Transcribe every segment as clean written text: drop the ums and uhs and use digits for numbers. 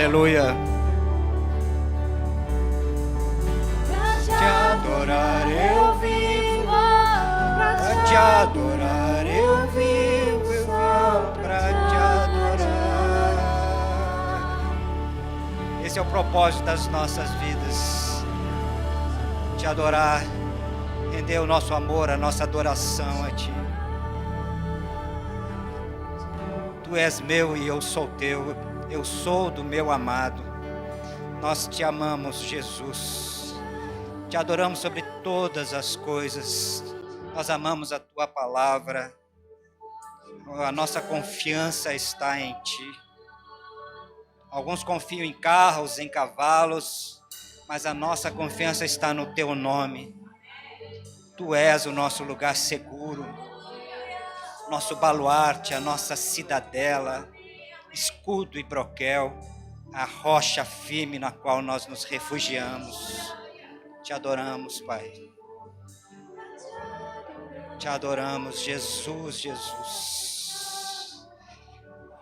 Aleluia. Te adorar eu vivo, pra te adorar eu vivo pra te adorar. Esse é o propósito das nossas vidas. Te adorar, render o nosso amor, a nossa adoração a Ti. Tu és meu e eu sou teu, eu sou do meu amado. Nós te amamos, Jesus. Te adoramos sobre todas as coisas. Nós amamos a Tua palavra. A nossa confiança está em Ti. Alguns confiam em carros, em cavalos, mas a nossa confiança está no Teu nome. Tu és o nosso lugar seguro, nosso baluarte, a nossa cidadela, escudo e broquel, a rocha firme na qual nós nos refugiamos. Te adoramos, Pai. Te adoramos, Jesus, Jesus.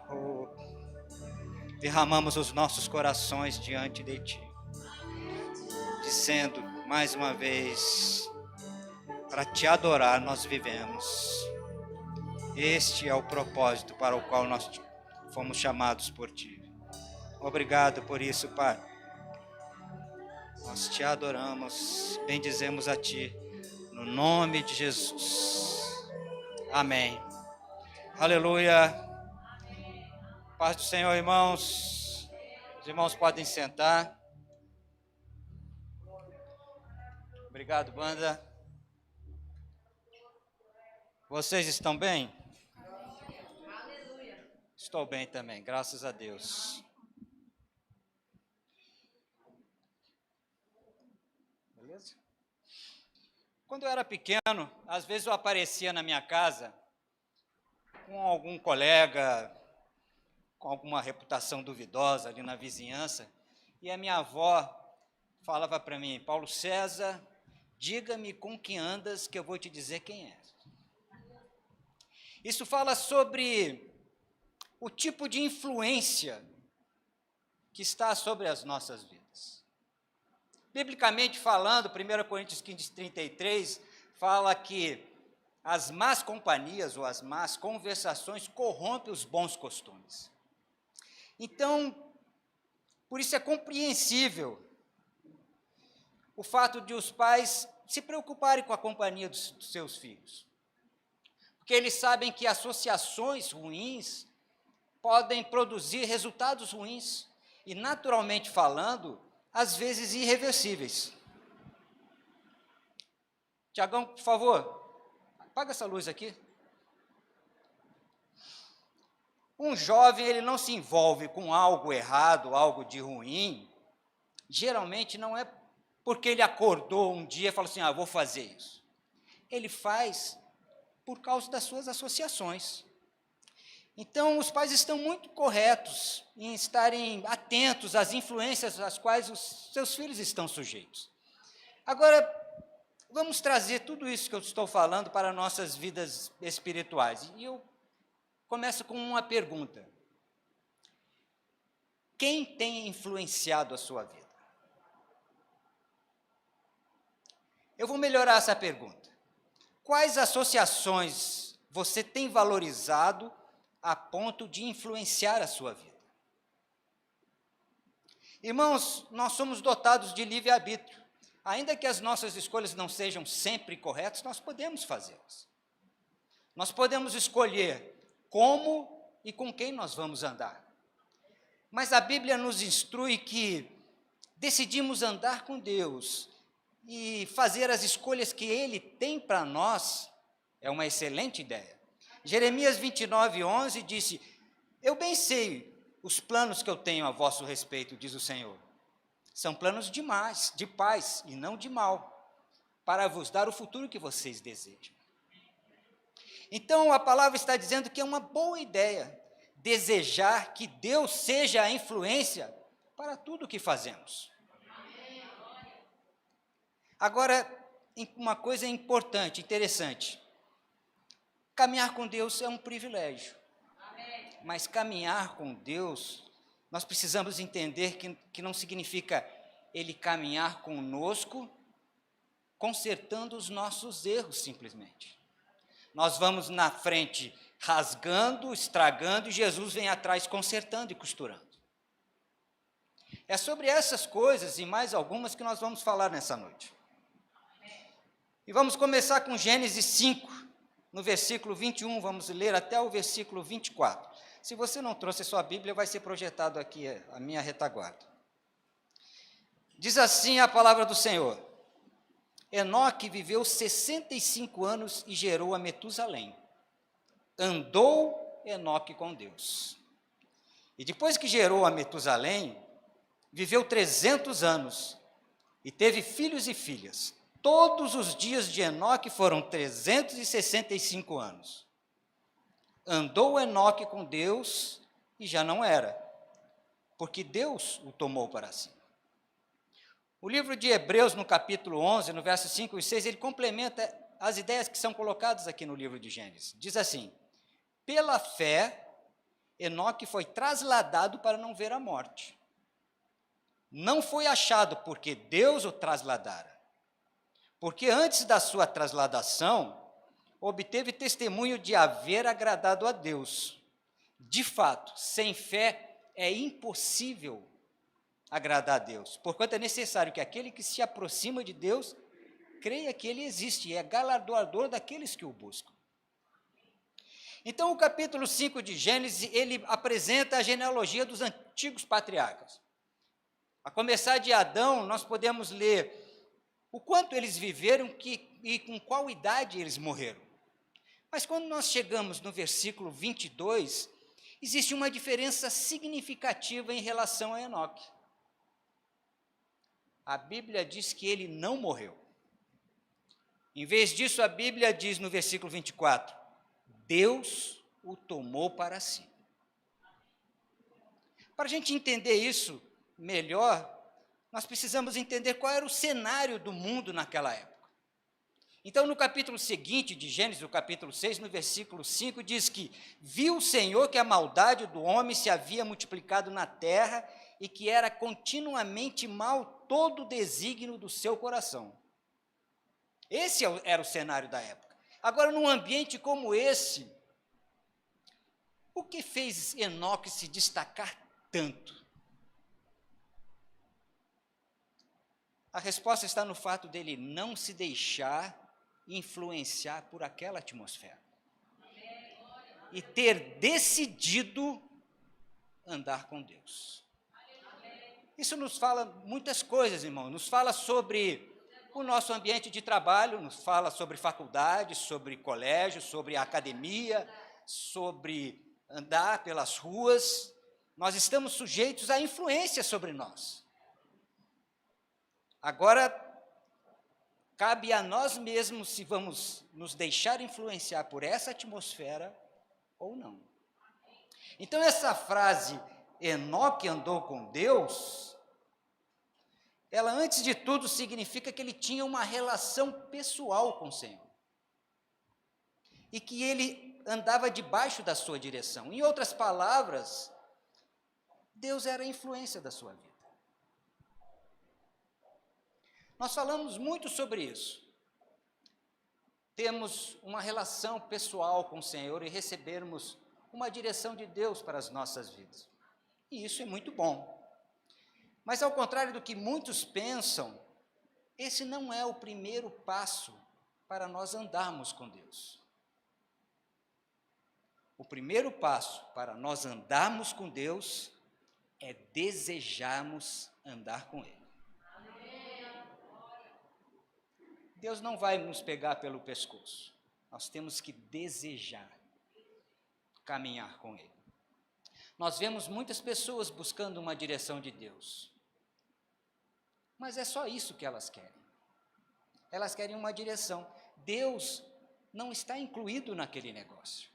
Oh, derramamos os nossos corações diante de Ti, dizendo mais uma vez, para Te adorar nós vivemos. Este é o propósito para o qual nós fomos chamados por Ti. Obrigado por isso, Pai. Nós Te adoramos, bendizemos a Ti, no nome de Jesus. Amém. Aleluia. Paz do Senhor, irmãos. Os irmãos podem sentar. Obrigado, banda. Vocês estão bem? Estou bem também, graças a Deus. Beleza? Quando eu era pequeno, às vezes eu aparecia na minha casa com algum colega, com alguma reputação duvidosa ali na vizinhança, e a minha avó falava para mim: Paulo César, diga-me com quem andas que eu vou te dizer quem é. Isso fala sobre o tipo de influência que está sobre as nossas vidas. Biblicamente falando, 1 Coríntios 15:33 fala que as más companhias ou as más conversações corrompem os bons costumes. Então, por isso é compreensível o fato de os pais se preocuparem com a companhia dos seus filhos. Porque eles sabem que associações ruins podem produzir resultados ruins e, naturalmente falando, às vezes irreversíveis. Tiagão, por favor, apaga essa luz aqui. Um jovem, ele não se envolve com algo errado, algo de ruim, geralmente não é porque ele acordou um dia e falou assim, vou fazer isso. Ele faz por causa das suas associações. Então, os pais estão muito corretos em estarem atentos às influências às quais os seus filhos estão sujeitos. Agora, vamos trazer tudo isso que eu estou falando para nossas vidas espirituais. E eu começo com uma pergunta. Quem tem influenciado a sua vida? Eu vou melhorar essa pergunta. Quais associações você tem valorizado a ponto de influenciar a sua vida? Irmãos, nós somos dotados de livre-arbítrio. Ainda que as nossas escolhas não sejam sempre corretas, nós podemos fazê-las. Nós podemos escolher como e com quem nós vamos andar. Mas a Bíblia nos instrui que decidimos andar com Deus e fazer as escolhas que Ele tem para nós é uma excelente ideia. Jeremias 29:11 disse, eu bem sei os planos que eu tenho a vosso respeito, diz o Senhor. São planos de paz e não de mal, para vos dar o futuro que vocês desejam. Então, a palavra está dizendo que é uma boa ideia desejar que Deus seja a influência para tudo o que fazemos. Agora, uma coisa importante, interessante. Caminhar com Deus é um privilégio. Mas caminhar com Deus nós precisamos entender que não significa Ele caminhar conosco, consertando os nossos erros simplesmente. Nós vamos na frente rasgando, estragando, e Jesus vem atrás consertando e costurando. É sobre essas coisas e mais algumas que nós vamos falar nessa noite. E vamos começar com Gênesis 5, no versículo 21, vamos ler até o versículo 24. Se você não trouxe a sua Bíblia, vai ser projetado aqui a minha retaguarda. Diz assim a palavra do Senhor: Enoque viveu 65 anos e gerou a Metusalém. Andou Enoque com Deus. E depois que gerou a Metusalém, viveu 300 anos e teve filhos e filhas. Todos os dias de Enoque foram 365 anos. Andou Enoque com Deus e já não era, porque Deus o tomou para si. O livro de Hebreus, no capítulo 11, no versos 5 e 6, ele complementa as ideias que são colocadas aqui no livro de Gênesis. Diz assim: pela fé, Enoque foi trasladado para não ver a morte. Não foi achado porque Deus o trasladara, porque antes da sua trasladação, obteve testemunho de haver agradado a Deus. De fato, sem fé é impossível agradar a Deus, porquanto é necessário que aquele que se aproxima de Deus creia que Ele existe e é galardoador daqueles que o buscam. Então, o capítulo 5 de Gênesis, ele apresenta a genealogia dos antigos patriarcas. A começar de Adão, nós podemos ler o quanto eles viveram e com qual idade eles morreram. Mas quando nós chegamos no versículo 22, existe uma diferença significativa em relação a Enoque. A Bíblia diz que ele não morreu. Em vez disso, a Bíblia diz no versículo 24, Deus o tomou para si. Para a gente entender isso melhor, nós precisamos entender qual era o cenário do mundo naquela época. Então, no capítulo seguinte de Gênesis, o capítulo 6, no versículo 5, diz que viu o Senhor que a maldade do homem se havia multiplicado na terra e que era continuamente mal todo o desígnio do seu coração. Esse era o cenário da época. Agora, num ambiente como esse, o que fez Enoque se destacar tanto? A resposta está no fato dele não se deixar influenciar por aquela atmosfera. E ter decidido andar com Deus. Isso nos fala muitas coisas, irmão. Nos fala sobre o nosso ambiente de trabalho, nos fala sobre faculdade, sobre colégio, sobre academia, sobre andar pelas ruas. Nós estamos sujeitos à influência sobre nós. Agora, cabe a nós mesmos se vamos nos deixar influenciar por essa atmosfera ou não. Então, essa frase, Enoque andou com Deus, ela, antes de tudo, significa que ele tinha uma relação pessoal com o Senhor. E que ele andava debaixo da sua direção. Em outras palavras, Deus era a influência da sua vida. Nós falamos muito sobre isso. Temos uma relação pessoal com o Senhor e recebermos uma direção de Deus para as nossas vidas. E isso é muito bom. Mas, ao contrário do que muitos pensam, esse não é o primeiro passo para nós andarmos com Deus. O primeiro passo para nós andarmos com Deus é desejarmos andar com Ele. Deus não vai nos pegar pelo pescoço. Nós temos que desejar caminhar com Ele. Nós vemos muitas pessoas buscando uma direção de Deus. Mas é só isso que elas querem. Elas querem uma direção. Deus não está incluído naquele negócio.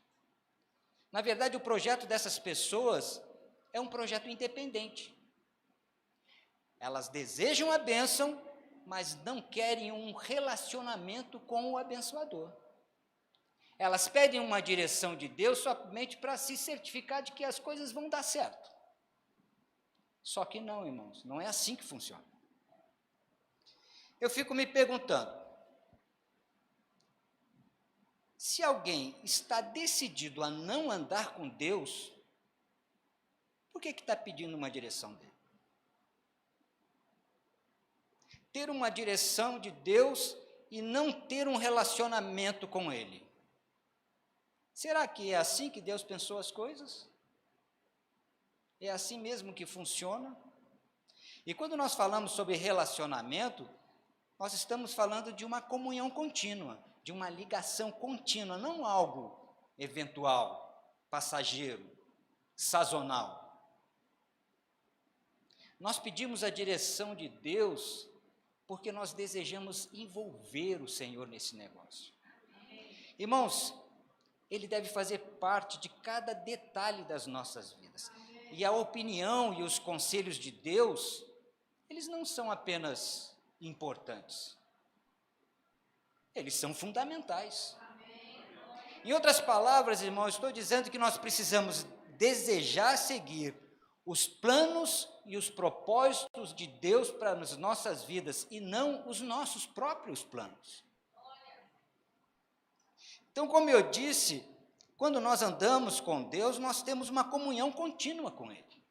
Na verdade, o projeto dessas pessoas é um projeto independente. Elas desejam a bênção, mas não querem um relacionamento com o abençoador. Elas pedem uma direção de Deus somente para se certificar de que as coisas vão dar certo. Só que não, irmãos, não é assim que funciona. Eu fico me perguntando, se alguém está decidido a não andar com Deus, por que está pedindo uma direção dele? Ter uma direção de Deus e não ter um relacionamento com Ele. Será que é assim que Deus pensou as coisas? É assim mesmo que funciona? E quando nós falamos sobre relacionamento, nós estamos falando de uma comunhão contínua, de uma ligação contínua, não algo eventual, passageiro, sazonal. Nós pedimos a direção de Deus porque nós desejamos envolver o Senhor nesse negócio. Irmãos, Ele deve fazer parte de cada detalhe das nossas vidas. E a opinião e os conselhos de Deus, eles não são apenas importantes. Eles são fundamentais. Em outras palavras, irmãos, estou dizendo que nós precisamos desejar seguir os planos e os propósitos de Deus para as nossas vidas e não os nossos próprios planos. Então, como eu disse, quando nós andamos com Deus, nós temos uma comunhão contínua com Ele.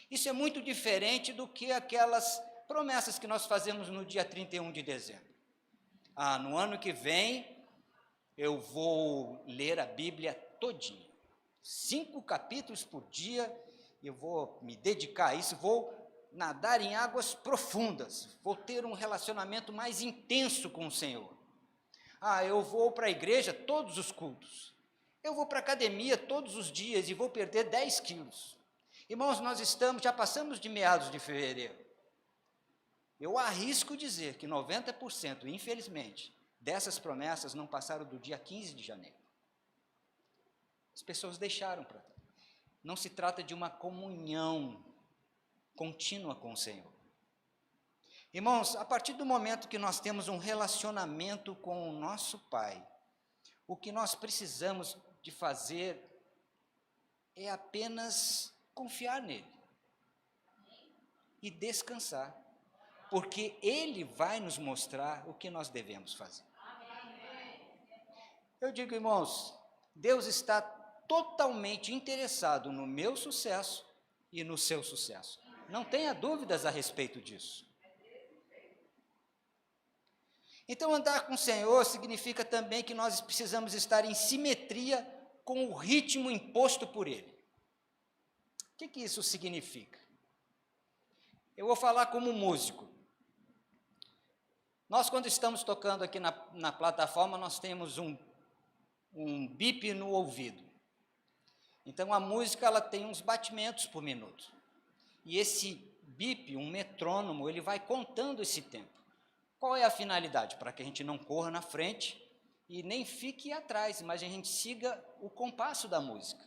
Isso é muito diferente do que aquelas promessas que nós fazemos no dia 31 de dezembro. No ano que vem, eu vou ler a Bíblia todinha. 5 capítulos por dia, eu vou me dedicar a isso, vou nadar em águas profundas, vou ter um relacionamento mais intenso com o Senhor. Eu vou para a igreja todos os cultos. Eu vou para a academia todos os dias e vou perder 10 quilos. Irmãos, nós já passamos de meados de fevereiro. Eu arrisco dizer que 90%, infelizmente, dessas promessas não passaram do dia 15 de janeiro. As pessoas deixaram para trás. Não se trata de uma comunhão contínua com o Senhor. Irmãos, a partir do momento que nós temos um relacionamento com o nosso Pai, o que nós precisamos de fazer é apenas confiar nele e descansar, porque Ele vai nos mostrar o que nós devemos fazer. Eu digo, irmãos, Deus está totalmente interessado no meu sucesso e no seu sucesso. Não tenha dúvidas a respeito disso. Então, andar com o Senhor significa também que nós precisamos estar em simetria com o ritmo imposto por Ele. O que isso significa? Eu vou falar como músico. Nós, quando estamos tocando aqui na plataforma, nós temos um bip no ouvido. Então, a música ela tem uns batimentos por minuto. E esse bip, um metrônomo, ele vai contando esse tempo. Qual é a finalidade? Para que a gente não corra na frente e nem fique atrás, mas a gente siga o compasso da música.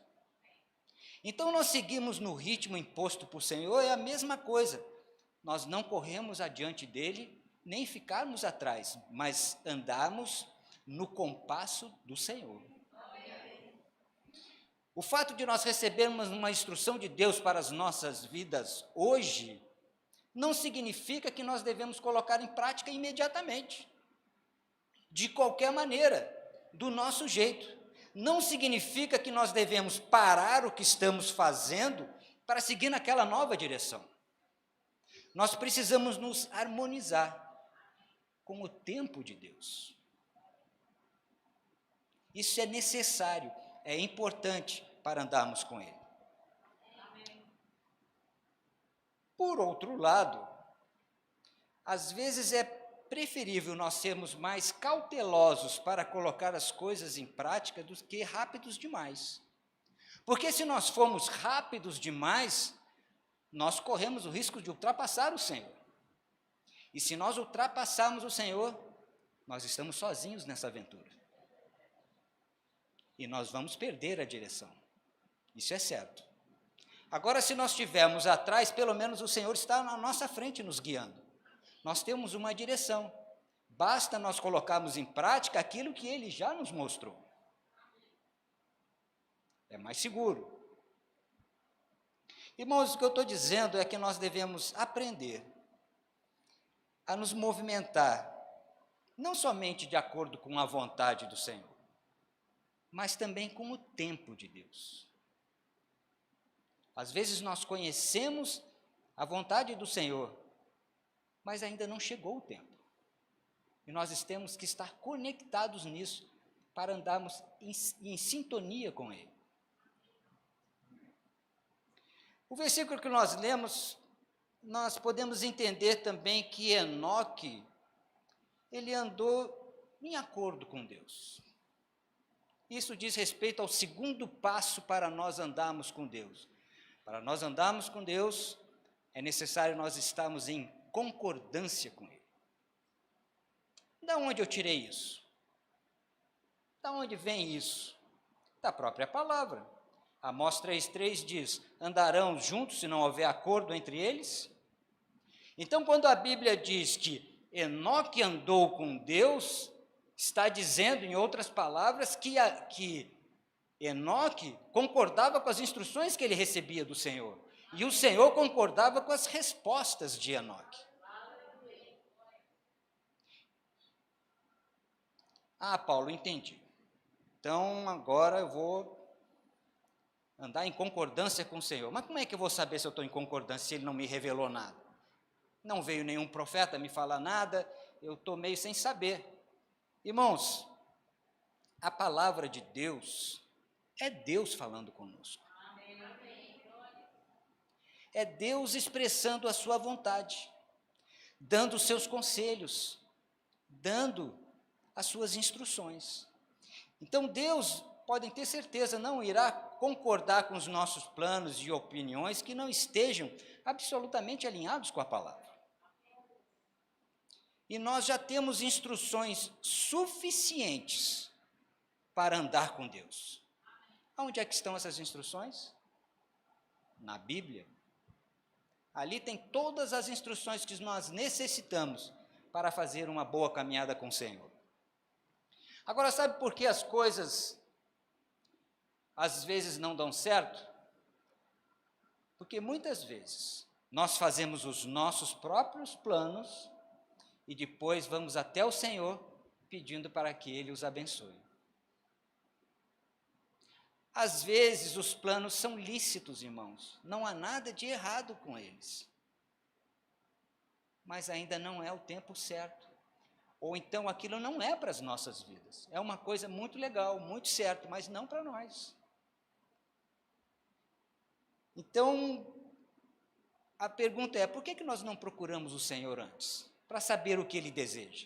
Então, nós seguimos no ritmo imposto por Senhor, é a mesma coisa. Nós não corremos adiante dele, nem ficarmos atrás, mas andarmos no compasso do Senhor. O fato de nós recebermos uma instrução de Deus para as nossas vidas hoje, não significa que nós devemos colocar em prática imediatamente, de qualquer maneira, do nosso jeito. Não significa que nós devemos parar o que estamos fazendo para seguir naquela nova direção. Nós precisamos nos harmonizar com o tempo de Deus. Isso é necessário, é importante para andarmos com Ele. Por outro lado, às vezes é preferível nós sermos mais cautelosos para colocar as coisas em prática do que rápidos demais. Porque se nós formos rápidos demais, nós corremos o risco de ultrapassar o Senhor. E se nós ultrapassarmos o Senhor, nós estamos sozinhos nessa aventura. E nós vamos perder a direção. Isso é certo. Agora, se nós estivermos atrás, pelo menos o Senhor está na nossa frente nos guiando. Nós temos uma direção. Basta nós colocarmos em prática aquilo que Ele já nos mostrou. É mais seguro. Irmãos, o que eu estou dizendo é que nós devemos aprender a nos movimentar, não somente de acordo com a vontade do Senhor, mas também com o tempo de Deus. Às vezes nós conhecemos a vontade do Senhor, mas ainda não chegou o tempo. E nós temos que estar conectados nisso para andarmos em sintonia com Ele. O versículo que nós lemos, nós podemos entender também que Enoque, ele andou em acordo com Deus. Isso diz respeito ao segundo passo para nós andarmos com Deus. Para nós andarmos com Deus, é necessário nós estarmos em concordância com Ele. Da onde eu tirei isso? Da onde vem isso? Da própria palavra. Amós 3,3 diz: andarão juntos se não houver acordo entre eles? Então, quando a Bíblia diz que Enoque andou com Deus, está dizendo, em outras palavras, que Enoque concordava com as instruções que ele recebia do Senhor, e o Senhor concordava com as respostas de Enoque. Ah, Paulo, entendi. Então, agora eu vou andar em concordância com o Senhor. Mas como é que eu vou saber se eu estou em concordância se Ele não me revelou nada? Não veio nenhum profeta me falar nada, eu estou meio sem saber. Irmãos, a palavra de Deus é Deus falando conosco. É Deus expressando a sua vontade, dando os seus conselhos, dando as suas instruções. Então Deus, podem ter certeza, não irá concordar com os nossos planos e opiniões que não estejam absolutamente alinhados com a palavra. E nós já temos instruções suficientes para andar com Deus. Onde é que estão essas instruções? Na Bíblia. Ali tem todas as instruções que nós necessitamos para fazer uma boa caminhada com o Senhor. Agora, sabe por que as coisas às vezes não dão certo? Porque muitas vezes nós fazemos os nossos próprios planos e depois vamos até o Senhor pedindo para que Ele os abençoe. Às vezes os planos são lícitos, irmãos, não há nada de errado com eles, mas ainda não é o tempo certo, ou então aquilo não é para as nossas vidas, é uma coisa muito legal, muito certo, mas não para nós. Então, a pergunta é, por que nós não procuramos o Senhor antes, para saber o que Ele deseja?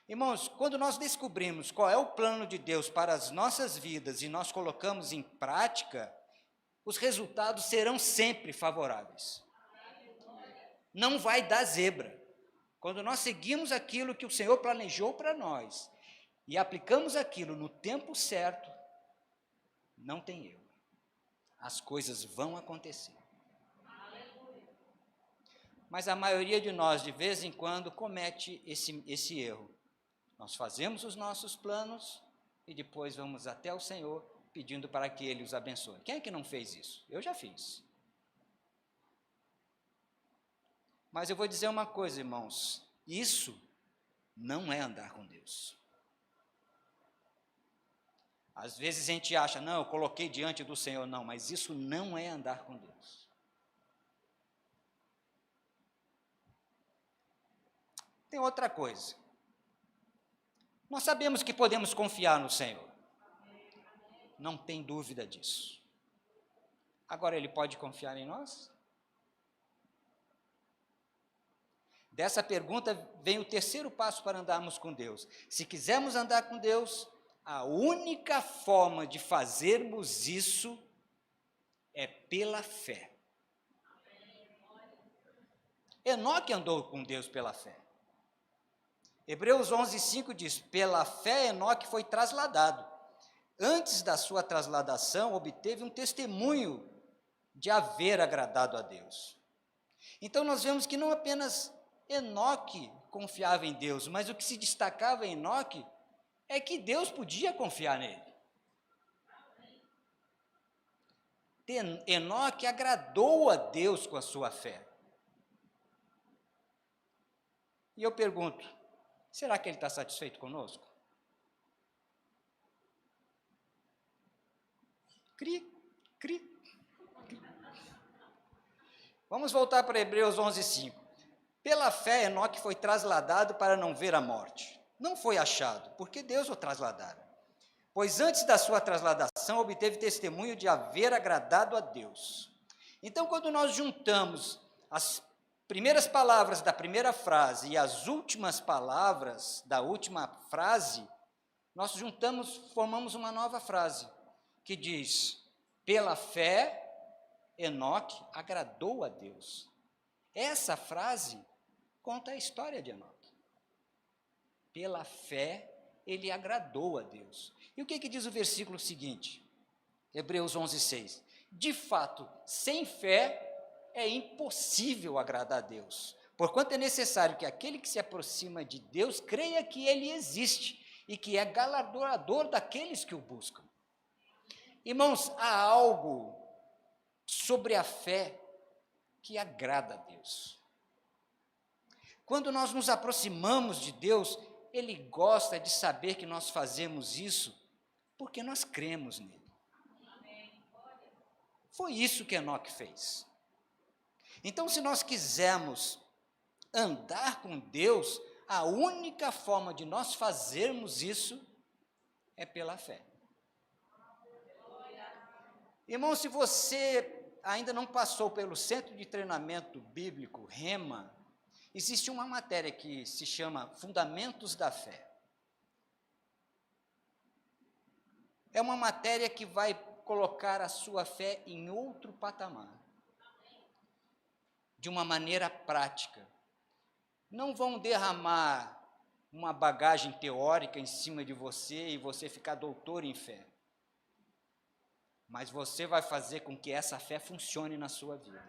Irmãos, quando nós descobrimos qual é o plano de Deus para as nossas vidas e nós colocamos em prática, os resultados serão sempre favoráveis. Não vai dar zebra. Quando nós seguimos aquilo que o Senhor planejou para nós e aplicamos aquilo no tempo certo, não tem erro. As coisas vão acontecer. Mas a maioria de nós, de vez em quando, comete esse erro. Nós fazemos os nossos planos e depois vamos até o Senhor pedindo para que Ele os abençoe. Quem é que não fez isso? Eu já fiz. Mas eu vou dizer uma coisa, irmãos, isso não é andar com Deus. Às vezes a gente acha, não, eu coloquei diante do Senhor, não, mas isso não é andar com Deus. Tem outra coisa. Nós sabemos que podemos confiar no Senhor. Não tem dúvida disso. Agora, Ele pode confiar em nós? Dessa pergunta vem o terceiro passo para andarmos com Deus. Se quisermos andar com Deus, a única forma de fazermos isso é pela fé. Enoque andou com Deus pela fé. Hebreus 11:5 diz, pela fé Enoque foi trasladado. Antes da sua trasladação, obteve um testemunho de haver agradado a Deus. Então nós vemos que não apenas Enoque confiava em Deus, mas o que se destacava em Enoque é que Deus podia confiar nele. Enoque agradou a Deus com a sua fé. E eu pergunto, será que ele está satisfeito conosco? Cri. Vamos voltar para Hebreus 11:5. Pela fé, Enoque foi trasladado para não ver a morte. Não foi achado, porque Deus o trasladara. Pois antes da sua trasladação, obteve testemunho de haver agradado a Deus. Então, quando nós juntamos as primeiras palavras da primeira frase e as últimas palavras da última frase, nós formamos uma nova frase, que diz, pela fé, Enoque agradou a Deus. Essa frase conta a história de Enoque. Pela fé, ele agradou a Deus. E o que diz o versículo seguinte? Hebreus 11:6. De fato, sem fé é impossível agradar a Deus, porquanto é necessário que aquele que se aproxima de Deus creia que ele existe e que é galardoador daqueles que o buscam. Irmãos, há algo sobre a fé que agrada a Deus. Quando nós nos aproximamos de Deus, Ele gosta de saber que nós fazemos isso porque nós cremos nele. Foi isso que Enoque fez. Então, se nós quisermos andar com Deus, a única forma de nós fazermos isso é pela fé. Irmão, se você ainda não passou pelo Centro de Treinamento Bíblico, Rema, existe uma matéria que se chama Fundamentos da Fé. É uma matéria que vai colocar a sua fé em outro patamar, de uma maneira prática. Não vão derramar uma bagagem teórica em cima de você e você ficar doutor em fé. Mas você vai fazer com que essa fé funcione na sua vida.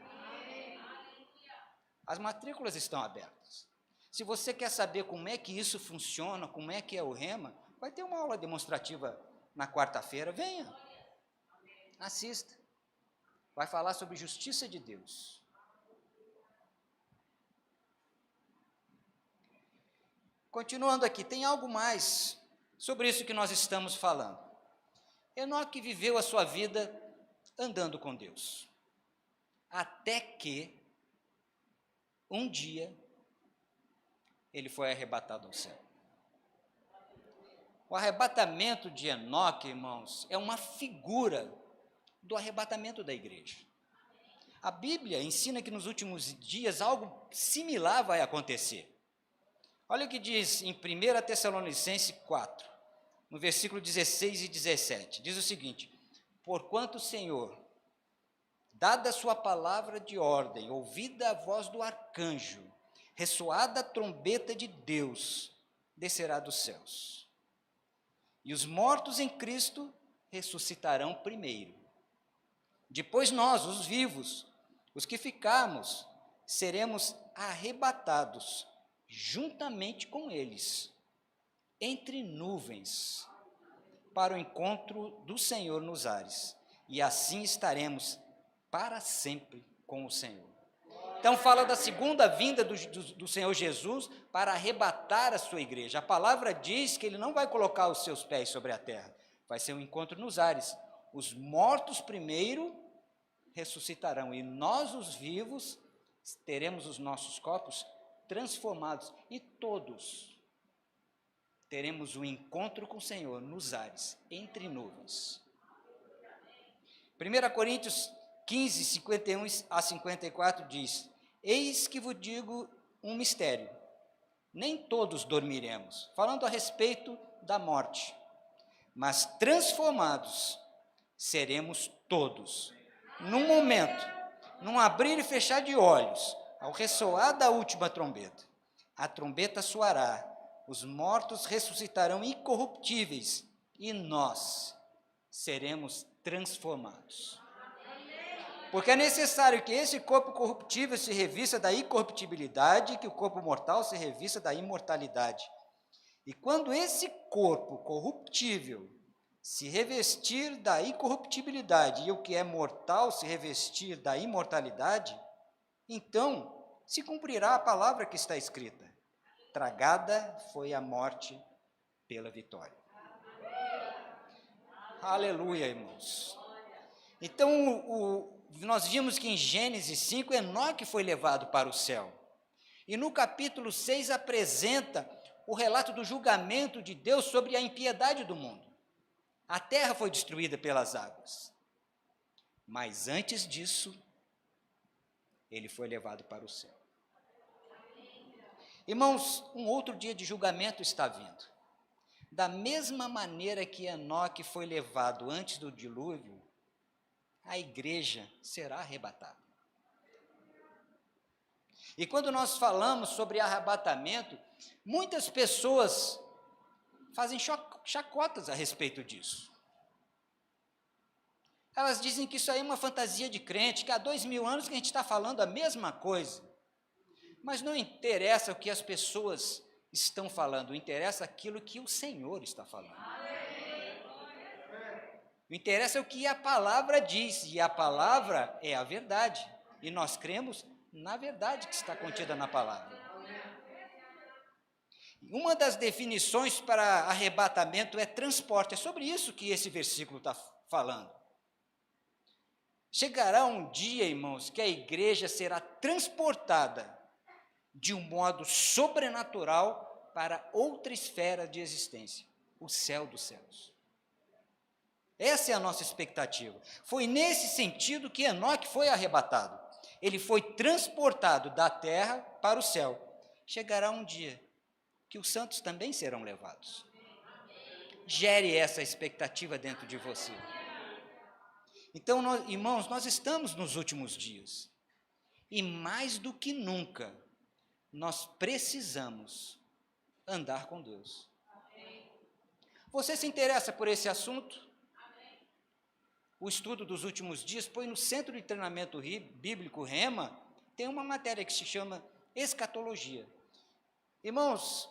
As matrículas estão abertas. Se você quer saber como é que isso funciona, como é que é o Rema, vai ter uma aula demonstrativa na quarta-feira, venha. Assista. Vai falar sobre justiça de Deus. Continuando aqui, tem algo mais sobre isso que nós estamos falando. Enoque viveu a sua vida andando com Deus, até que um dia ele foi arrebatado ao céu. O arrebatamento de Enoque, irmãos, é uma figura do arrebatamento da igreja. A Bíblia ensina que nos últimos dias algo similar vai acontecer. Olha o que diz em 1 Tessalonicenses 4, no versículo 16 e 17. Diz o seguinte: porquanto o Senhor, dada a sua palavra de ordem, ouvida a voz do arcanjo, ressoada a trombeta de Deus, descerá dos céus. E os mortos em Cristo ressuscitarão primeiro. Depois nós, os vivos, os que ficarmos, seremos arrebatados juntamente com eles, entre nuvens, para o encontro do Senhor nos ares, e assim estaremos para sempre com o Senhor. Então fala da segunda vinda do Senhor Jesus para arrebatar a sua igreja. A palavra diz que ele não vai colocar os seus pés sobre a terra, vai ser um encontro nos ares. Os mortos primeiro ressuscitarão, e nós, os vivos, teremos os nossos corpos transformados, e todos teremos um encontro com o Senhor nos ares, entre nuvens. 1 Coríntios 15, 51 a 54 diz: eis que vos digo um mistério, nem todos dormiremos, falando a respeito da morte, mas transformados seremos todos, num momento, num abrir e fechar de olhos, ao ressoar da última trombeta. A trombeta soará, os mortos ressuscitarão incorruptíveis, e nós seremos transformados. Porque é necessário que esse corpo corruptível se revista da incorruptibilidade, e que o corpo mortal se revista da imortalidade. E quando esse corpo corruptível se revestir da incorruptibilidade e o que é mortal se revestir da imortalidade, então se cumprirá a palavra que está escrita: tragada foi a morte pela vitória. Aleluia, irmãos. Então, nós vimos que em Gênesis 5, Enoque foi levado para o céu. E no capítulo 6 apresenta o relato do julgamento de Deus sobre a impiedade do mundo. A terra foi destruída pelas águas. Mas antes disso, ele foi levado para o céu. Irmãos, um outro dia de julgamento está vindo. Da mesma maneira que Enoque foi levado antes do dilúvio, a igreja será arrebatada. E quando nós falamos sobre arrebatamento, muitas pessoas fazem chacotas a respeito disso. Elas dizem que isso aí é uma fantasia de crente, que há 2000 anos que a gente está falando a mesma coisa. Mas não interessa o que as pessoas estão falando, interessa aquilo que o Senhor está falando. O interessa é o que a palavra diz, e a palavra é a verdade. E nós cremos na verdade que está contida na palavra. Uma das definições para arrebatamento é transporte. É sobre isso que esse versículo está falando. Chegará um dia, irmãos, que a igreja será transportada de um modo sobrenatural para outra esfera de existência, o céu dos céus. Essa é a nossa expectativa. Foi nesse sentido que Enoque foi arrebatado. Ele foi transportado da terra para o céu. Chegará um dia que os santos também serão levados. Gere essa expectativa dentro de você. Então, irmãos, nós estamos nos últimos dias. E mais do que nunca, nós precisamos andar com Deus. Você se interessa por esse assunto? O estudo dos últimos dias põe no Centro de Treinamento Bíblico Rema, tem uma matéria que se chama Escatologia. Irmãos,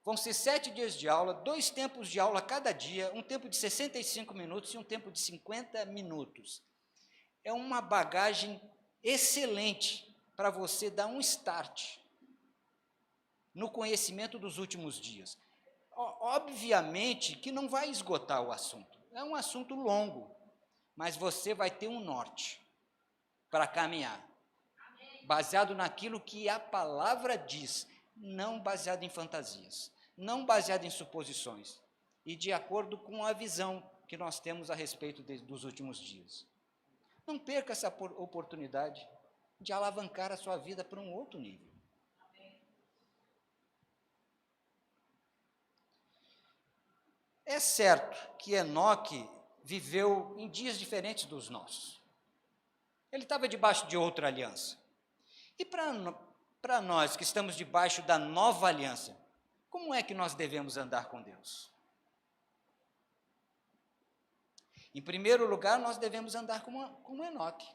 vão ser 7 dias de aula, 2 tempos de aula cada dia, um tempo de 65 minutos e um tempo de 50 minutos. É uma bagagem excelente para você dar um start no conhecimento dos últimos dias. Obviamente que não vai esgotar o assunto, é um assunto longo, mas você vai ter um norte para caminhar, baseado naquilo que a palavra diz, não baseado em fantasias, não baseado em suposições, e de acordo com a visão que nós temos a respeito dos últimos dias. Não perca essa oportunidade de alavancar a sua vida para um outro nível. É certo que Enoque viveu em dias diferentes dos nossos. Ele estava debaixo de outra aliança. E para nós que estamos debaixo da nova aliança, como é que nós devemos andar com Deus? Em primeiro lugar, nós devemos andar como Enoque,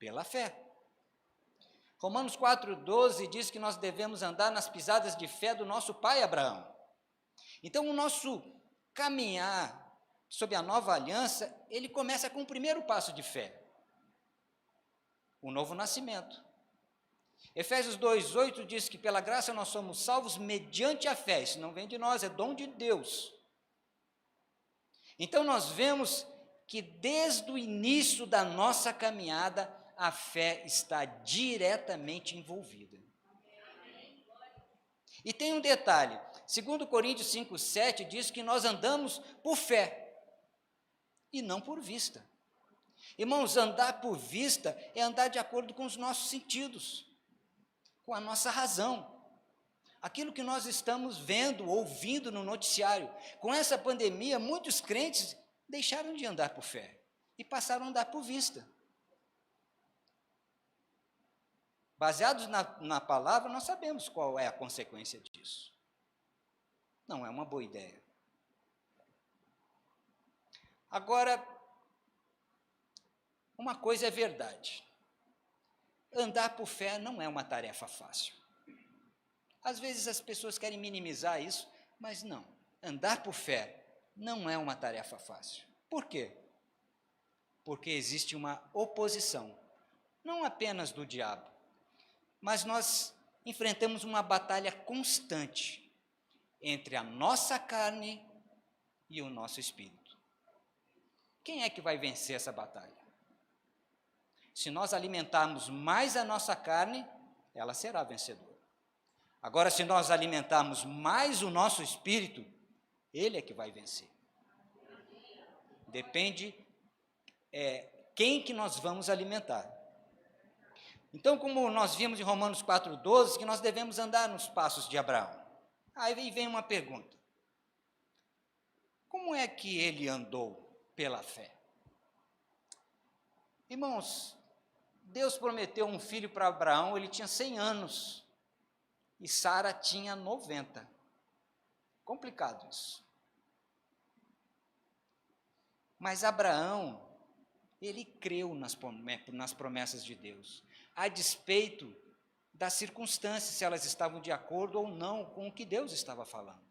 pela fé. Romanos 4,12 diz que nós devemos andar nas pisadas de fé do nosso pai Abraão. Então, o nosso caminhar sob a nova aliança, ele começa com o primeiro passo de fé, o novo nascimento. Efésios 2,8 diz que pela graça nós somos salvos mediante a fé, isso não vem de nós, é dom de Deus. Então nós vemos que desde o início da nossa caminhada, a fé está diretamente envolvida. E tem um detalhe, 2 Coríntios 5,7 diz que nós andamos por fé e não por vista. Irmãos, andar por vista é andar de acordo com os nossos sentidos, com a nossa razão. Aquilo que nós estamos vendo, ouvindo no noticiário. Com essa pandemia, muitos crentes deixaram de andar por fé e passaram a andar por vista. Baseados na palavra, nós sabemos qual é a consequência disso. Não é uma boa ideia. Agora, uma coisa é verdade. Andar por fé não é uma tarefa fácil. Às vezes as pessoas querem minimizar isso, mas não. Andar por fé não é uma tarefa fácil. Por quê? Porque existe uma oposição, não apenas do diabo, mas nós enfrentamos uma batalha constante entre a nossa carne e o nosso espírito. Quem é que vai vencer essa batalha? Se nós alimentarmos mais a nossa carne, ela será vencedora. Agora, se nós alimentarmos mais o nosso espírito, ele é que vai vencer. Depende quem que nós vamos alimentar. Então, como nós vimos em Romanos 4,12, que nós devemos andar nos passos de Abraão. Aí vem uma pergunta. Como é que ele andou pela fé? Irmãos, Deus prometeu um filho para Abraão, ele tinha 100 anos, e Sara tinha 90. Complicado isso. Mas Abraão, ele creu nas promessas de Deus, a despeito das circunstâncias, se elas estavam de acordo ou não com o que Deus estava falando.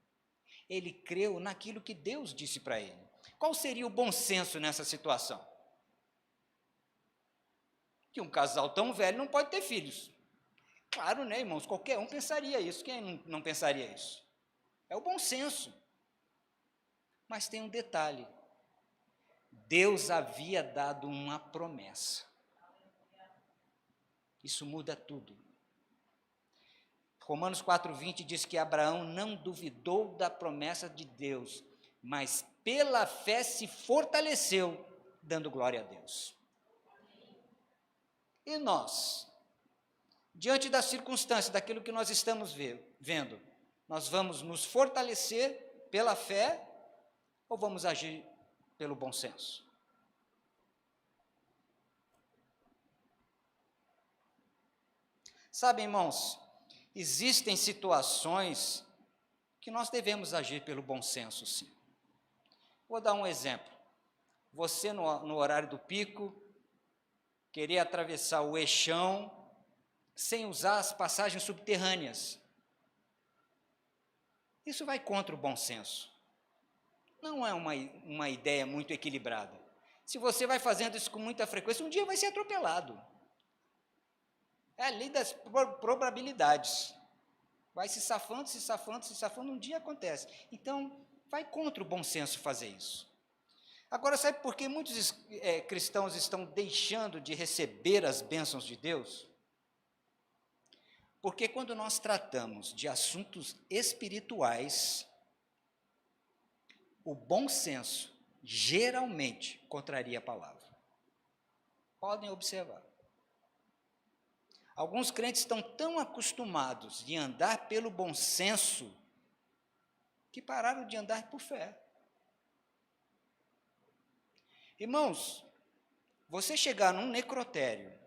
Ele creu naquilo que Deus disse para ele. Qual seria o bom senso nessa situação? Que um casal tão velho não pode ter filhos. Claro, né, irmãos? Qualquer um pensaria isso. Quem não pensaria isso? É o bom senso. Mas tem um detalhe. Deus havia dado uma promessa. Isso muda tudo. Romanos 4,20 diz que Abraão não duvidou da promessa de Deus, mas pela fé se fortaleceu, dando glória a Deus. E nós, diante das circunstâncias, daquilo que nós estamos vendo, nós vamos nos fortalecer pela fé ou vamos agir pelo bom senso? Sabe, irmãos, existem situações que nós devemos agir pelo bom senso, sim. Vou dar um exemplo. Você, no horário do pico, querer atravessar o eixão sem usar as passagens subterrâneas. Isso vai contra o bom senso. Não é uma ideia muito equilibrada. Se você vai fazendo isso com muita frequência, um dia vai ser atropelado. É a lei das probabilidades. Vai se safando, um dia acontece. Então, vai contra o bom senso fazer isso. Agora, sabe por que muitos cristãos estão deixando de receber as bênçãos de Deus? Porque quando nós tratamos de assuntos espirituais, o bom senso geralmente contraria a palavra. Podem observar. Alguns crentes estão tão acostumados de andar pelo bom senso que pararam de andar por fé. Irmãos, você chegar num necrotério,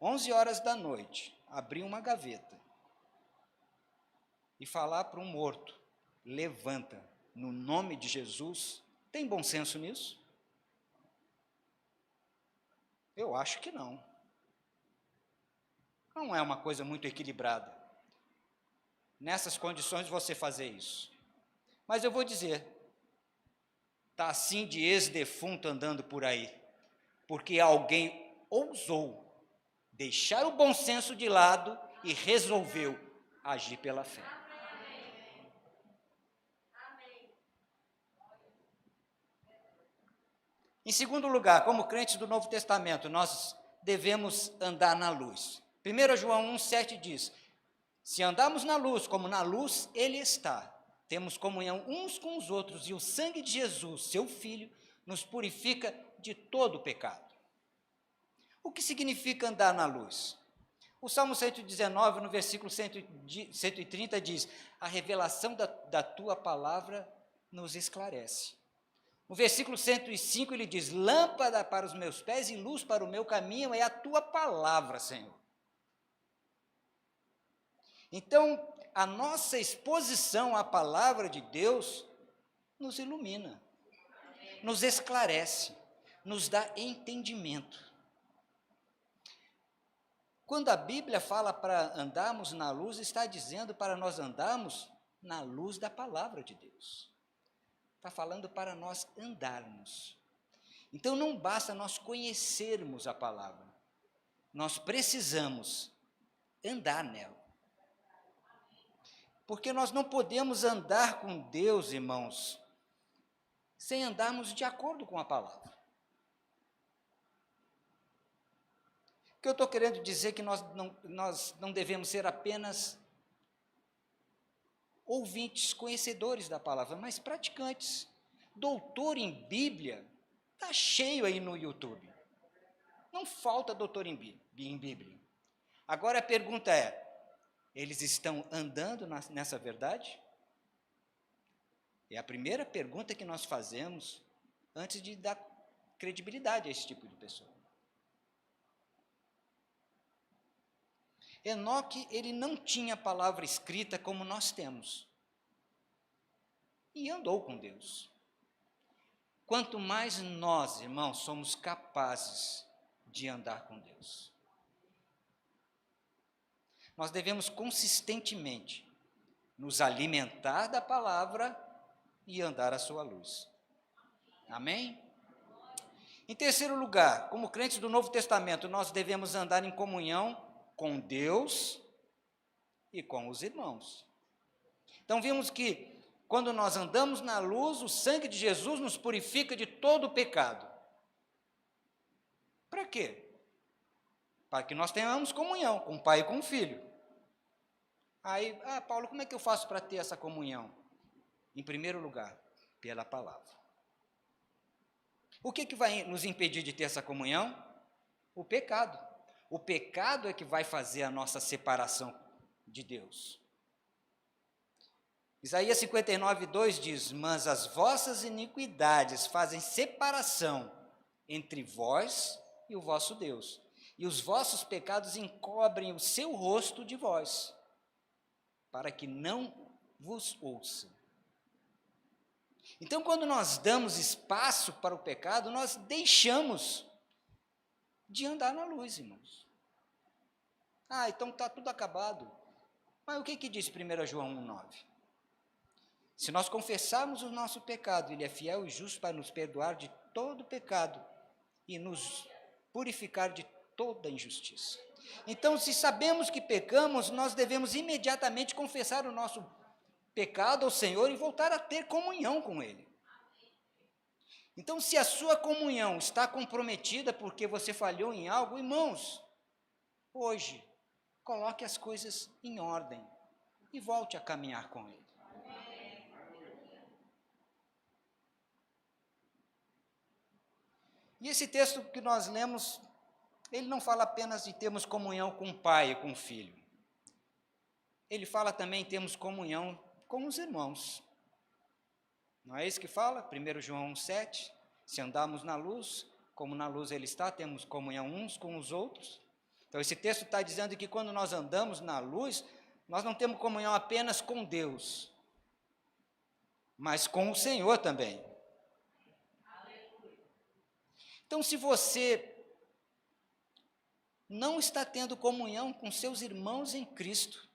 11 horas da noite, abrir uma gaveta e falar para um morto, levanta, no nome de Jesus, tem bom senso nisso? Eu acho que não. Não é uma coisa muito equilibrada. Nessas condições você fazer isso. Mas eu vou dizer, está assim de ex-defunto andando por aí, porque alguém ousou deixar o bom senso de lado e resolveu agir pela fé. Em segundo lugar, como crentes do Novo Testamento, nós devemos andar na luz. 1 João 1,7 diz, se andarmos na luz, como na luz Ele está, temos comunhão uns com os outros, e o sangue de Jesus, seu Filho, nos purifica de todo o pecado. O que significa andar na luz? O Salmo 119, no versículo 130, diz, a revelação da tua palavra nos esclarece. No versículo 105, ele diz, lâmpada para os meus pés e luz para o meu caminho é a tua palavra, Senhor. Então, a nossa exposição à palavra de Deus nos ilumina, nos esclarece, nos dá entendimento. Quando a Bíblia fala para andarmos na luz, está dizendo para nós andarmos na luz da palavra de Deus. Está falando para nós andarmos. Então não basta nós conhecermos a palavra, nós precisamos andar nela. Porque nós não podemos andar com Deus, irmãos, sem andarmos de acordo com a palavra. O que eu estou querendo dizer é que nós não devemos ser apenas ouvintes, conhecedores da palavra, mas praticantes. Doutor em Bíblia, está cheio aí no YouTube. Não falta doutor em Bíblia. Agora a pergunta é, eles estão andando nessa verdade? É a primeira pergunta que nós fazemos antes de dar credibilidade a esse tipo de pessoa. Enoque, ele não tinha a palavra escrita como nós temos. E andou com Deus. Quanto mais nós, irmãos, somos capazes de andar com Deus. Nós devemos consistentemente nos alimentar da palavra e andar à sua luz. Amém? Em terceiro lugar, como crentes do Novo Testamento, nós devemos andar em comunhão com Deus e com os irmãos. Então vimos que quando nós andamos na luz, o sangue de Jesus nos purifica de todo o pecado. Para quê? Para que nós tenhamos comunhão com o Pai e com o Filho. Aí, Paulo, como é que eu faço para ter essa comunhão? Em primeiro lugar, pela palavra. O que vai nos impedir de ter essa comunhão? O pecado. O pecado é que vai fazer a nossa separação de Deus. Isaías 59:2 diz, mas as vossas iniquidades fazem separação entre vós e o vosso Deus, e os vossos pecados encobrem o seu rosto de vós, para que não vos ouça. Então, quando nós damos espaço para o pecado, nós deixamos de andar na luz, irmãos. Então está tudo acabado. Mas o que diz 1 João 1,9? Se nós confessarmos o nosso pecado, Ele é fiel e justo para nos perdoar de todo pecado e nos purificar de toda injustiça. Então, se sabemos que pecamos, nós devemos imediatamente confessar o nosso pecado ao Senhor e voltar a ter comunhão com Ele. Então, se a sua comunhão está comprometida porque você falhou em algo, irmãos, hoje, coloque as coisas em ordem e volte a caminhar com Ele. E esse texto que nós lemos, ele não fala apenas de termos comunhão com o Pai e com o Filho. Ele fala também em termos comunhão com os irmãos. Não é isso que fala? 1 João 1,7, se andarmos na luz, como na luz Ele está, temos comunhão uns com os outros. Então esse texto está dizendo que quando nós andamos na luz, nós não temos comunhão apenas com Deus, mas com o Senhor também. Então, se você não está tendo comunhão com seus irmãos em Cristo,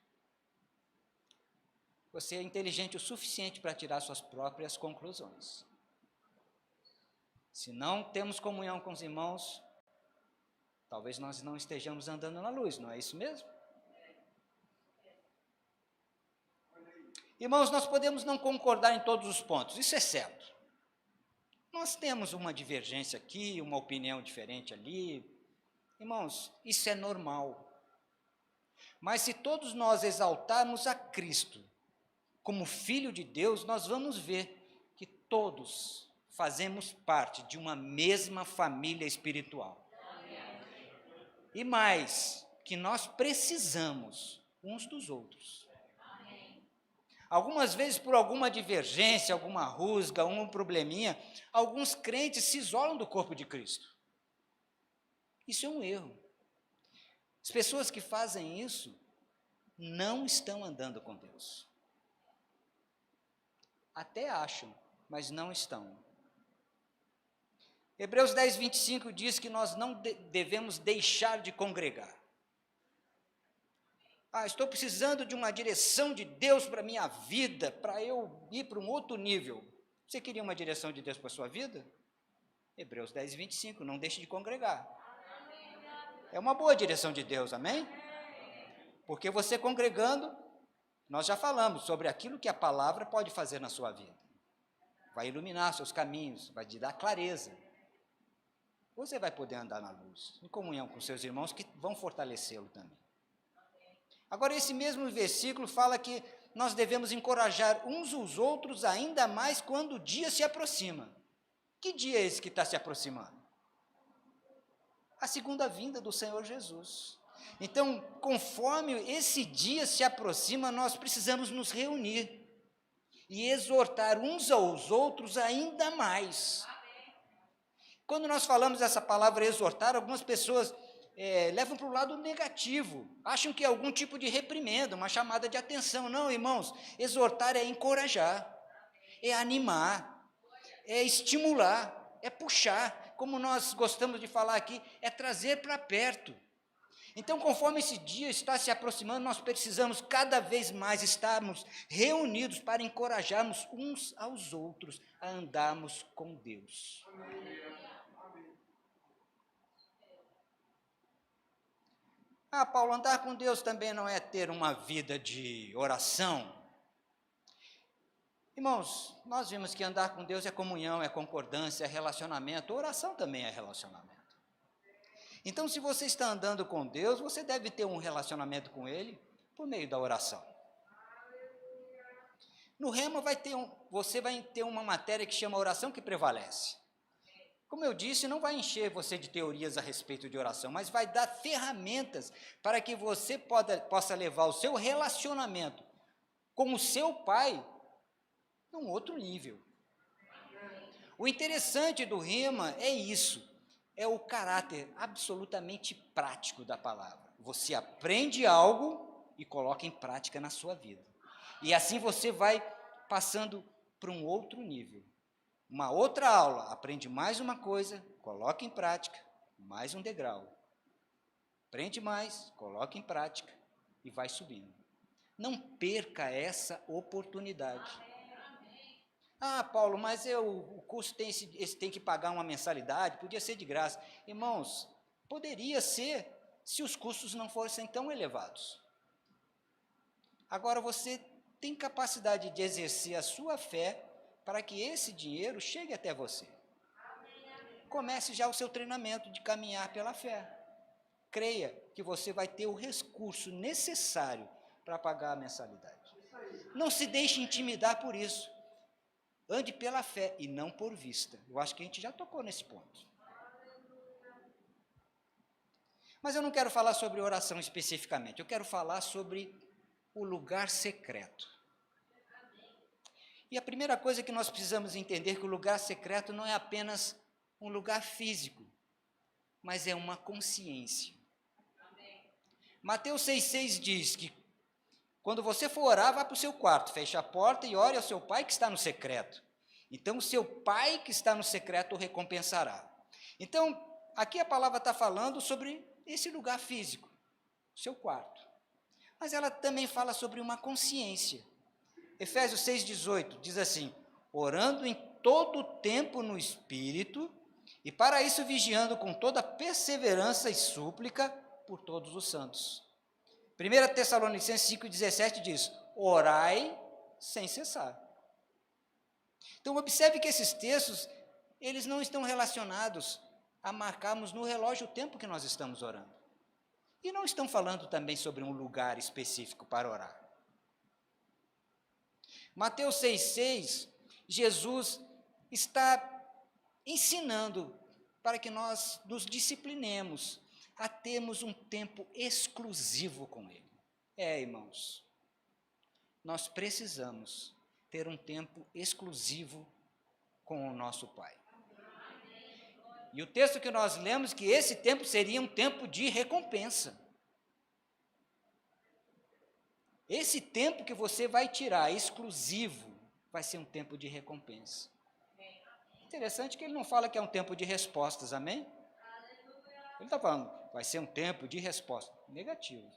você é inteligente o suficiente para tirar suas próprias conclusões. Se não temos comunhão com os irmãos, talvez nós não estejamos andando na luz, não é isso mesmo? Irmãos, nós podemos não concordar em todos os pontos, isso é certo. Nós temos uma divergência aqui, uma opinião diferente ali. Irmãos, isso é normal. Mas se todos nós exaltarmos a Cristo como Filho de Deus, nós vamos ver que todos fazemos parte de uma mesma família espiritual. E mais, que nós precisamos uns dos outros. Algumas vezes, por alguma divergência, alguma rusga, algum probleminha, alguns crentes se isolam do corpo de Cristo. Isso é um erro. As pessoas que fazem isso não estão andando com Deus. Até acham, mas não estão. Hebreus 10:25 diz que nós não devemos deixar de congregar. Estou precisando de uma direção de Deus para a minha vida, para eu ir para um outro nível. Você queria uma direção de Deus para a sua vida? Hebreus 10, 25, não deixe de congregar. É uma boa direção de Deus, amém? Porque você congregando, nós já falamos sobre aquilo que a palavra pode fazer na sua vida. Vai iluminar seus caminhos, vai te dar clareza. Você vai poder andar na luz, em comunhão com seus irmãos que vão fortalecê-lo também. Agora, esse mesmo versículo fala que nós devemos encorajar uns os outros ainda mais quando o dia se aproxima. Que dia é esse que está se aproximando? A segunda vinda do Senhor Jesus. Então, conforme esse dia se aproxima, nós precisamos nos reunir e exortar uns aos outros ainda mais. Quando nós falamos essa palavra exortar, algumas pessoas levam para o lado negativo, acham que é algum tipo de reprimenda, uma chamada de atenção. Não, irmãos, exortar é encorajar, é animar, é estimular, é puxar, como nós gostamos de falar aqui, é trazer para perto. Então, conforme esse dia está se aproximando, nós precisamos cada vez mais estarmos reunidos para encorajarmos uns aos outros a andarmos com Deus. Ah, Paulo, andar com Deus também não é ter uma vida de oração. Irmãos, nós vimos que andar com Deus é comunhão, é concordância, é relacionamento. Oração também é relacionamento. Então, se você está andando com Deus, você deve ter um relacionamento com Ele por meio da oração. No Rema você vai ter uma matéria que chama oração que prevalece. Como eu disse, não vai encher você de teorias a respeito de oração, mas vai dar ferramentas para que você possa levar o seu relacionamento com o seu Pai num outro nível. O interessante do Rema é isso. É o caráter absolutamente prático da palavra. Você aprende algo e coloca em prática na sua vida. E assim você vai passando para um outro nível. Uma outra aula, aprende mais uma coisa, coloca em prática, mais um degrau. Aprende mais, coloca em prática e vai subindo. Não perca essa oportunidade. Ah, Paulo, mas o curso tem que pagar uma mensalidade, podia ser de graça. Irmãos, poderia ser se os custos não fossem tão elevados. Agora você tem capacidade de exercer a sua fé para que esse dinheiro chegue até você. Comece já o seu treinamento de caminhar pela fé. Creia que você vai ter o recurso necessário para pagar a mensalidade. Não se deixe intimidar por isso. Ande pela fé e não por vista. Eu acho que a gente já tocou nesse ponto. Mas eu não quero falar sobre oração especificamente. Eu quero falar sobre o lugar secreto. E a primeira coisa que nós precisamos entender é que o lugar secreto não é apenas um lugar físico, mas é uma consciência. Mateus 6,6 diz que quando você for orar, vá para o seu quarto, feche a porta e ore ao seu pai que está no secreto. Então, o seu pai que está no secreto o recompensará. Então, aqui a palavra está falando sobre esse lugar físico, seu quarto. Mas ela também fala sobre uma consciência. Efésios 6,18 diz assim: orando em todo o tempo no Espírito, e para isso vigiando com toda perseverança e súplica por todos os santos. 1 Tessalonicenses 5,17 diz: orai sem cessar. Então, observe que esses textos, eles não estão relacionados a marcarmos no relógio o tempo que nós estamos orando. E não estão falando também sobre um lugar específico para orar. Mateus 6,6, Jesus está ensinando para que nós nos disciplinemos a termos um tempo exclusivo com Ele. Irmãos, nós precisamos ter um tempo exclusivo com o nosso Pai. E o texto que nós lemos, que esse tempo seria um tempo de recompensa. Esse tempo que você vai tirar exclusivo, vai ser um tempo de recompensa. Interessante que ele não fala que é um tempo de respostas, amém? Ele está falando, vai ser um tempo de resposta. Negativo.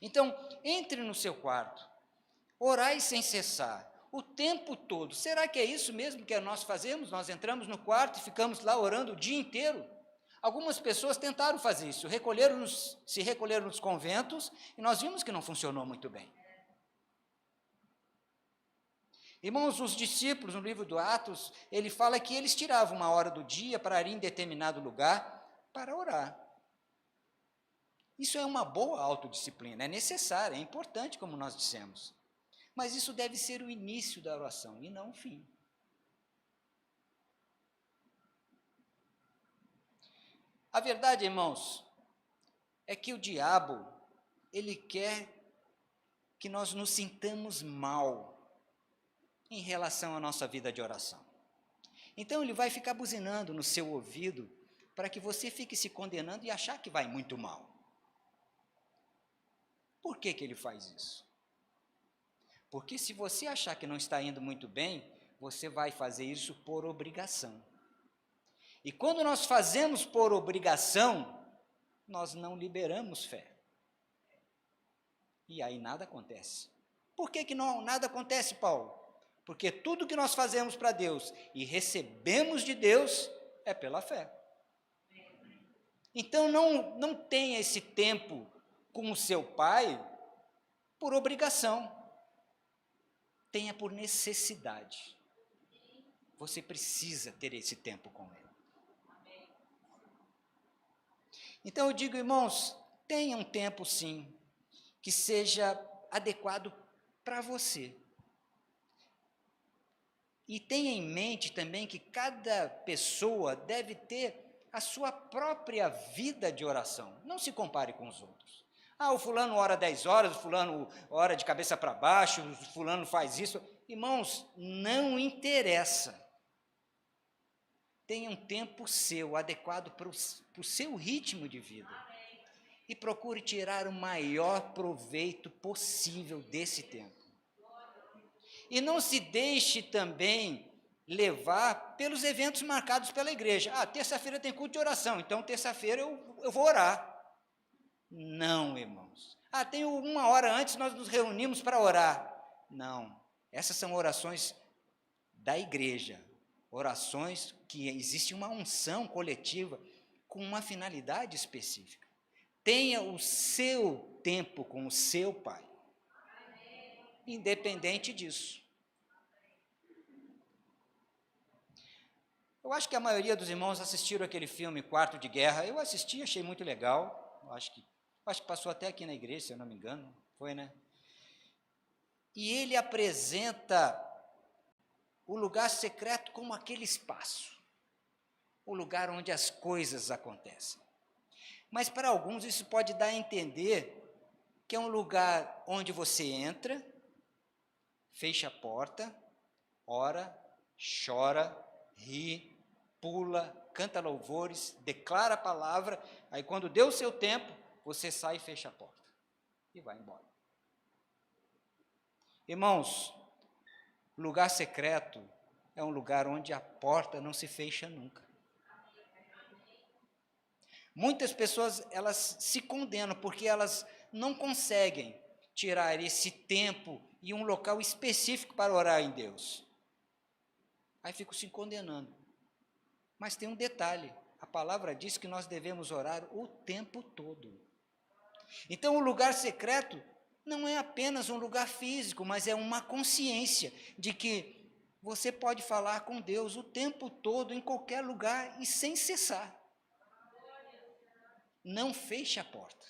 Então, entre no seu quarto, orai sem cessar. o tempo todo. Será que é isso mesmo que nós fazemos? Nós entramos no quarto e ficamos lá orando o dia inteiro? Algumas pessoas tentaram fazer isso, se recolheram nos conventos, e nós vimos que não funcionou muito bem. Irmãos, os discípulos, no livro do Atos, ele fala que eles tiravam uma hora do dia para ir em determinado lugar para orar. Isso é uma boa autodisciplina, é necessária, é importante, como nós dissemos. Mas isso deve ser o início da oração e não o fim. A verdade, irmãos, é que o diabo, ele quer que nós nos sintamos mal em relação à nossa vida de oração. Então ele vai ficar buzinando no seu ouvido para que você fique se condenando e achar que vai muito mal. Por que ele faz isso? Porque se você achar que não está indo muito bem, você vai fazer isso por obrigação. E quando nós fazemos por obrigação, nós não liberamos fé. E aí nada acontece. Por que nada acontece, Paulo? Porque tudo que nós fazemos para Deus e recebemos de Deus é pela fé. Então não tenha esse tempo com o seu pai por obrigação. Tenha por necessidade. Você precisa ter esse tempo com ele. Então eu digo, irmãos, tenha um tempo sim, que seja adequado para você. E tenha em mente também que cada pessoa deve ter a sua própria vida de oração. Não se compare com os outros. Ah, o fulano ora 10 horas, o fulano ora de cabeça para baixo, o fulano faz isso. Irmãos, não interessa. Tenha um tempo seu, adequado para o seu ritmo de vida. E procure tirar o maior proveito possível desse tempo. E não se deixe também levar pelos eventos marcados pela igreja. Ah, terça-feira tem culto de oração, então terça-feira eu vou orar. Não, irmãos. Ah, tem 1 hora antes nós nos reunimos para orar. Não, essas são orações da igreja. Orações que existe uma unção coletiva com uma finalidade específica. Tenha o seu tempo com o seu pai. Independente disso. Eu acho que a maioria dos irmãos assistiram aquele filme Quarto de Guerra. Eu assisti, achei muito legal. Acho que passou até aqui na igreja, se eu não me engano. Foi, né? E ele apresenta o lugar secreto como aquele espaço. O lugar onde as coisas acontecem. Mas para alguns isso pode dar a entender que é um lugar onde você entra, fecha a porta, ora, chora, ri, pula, canta louvores, declara a palavra, aí quando deu o seu tempo, você sai e fecha a porta e vai embora. Irmãos, lugar secreto é um lugar onde a porta não se fecha nunca. Muitas pessoas, elas se condenam porque elas não conseguem tirar esse tempo e um local específico para orar em Deus. Aí ficam se condenando. Mas tem um detalhe, a palavra diz que nós devemos orar o tempo todo. Então o lugar secreto não é apenas um lugar físico, mas é uma consciência de que você pode falar com Deus o tempo todo, em qualquer lugar e sem cessar. Não feche a porta.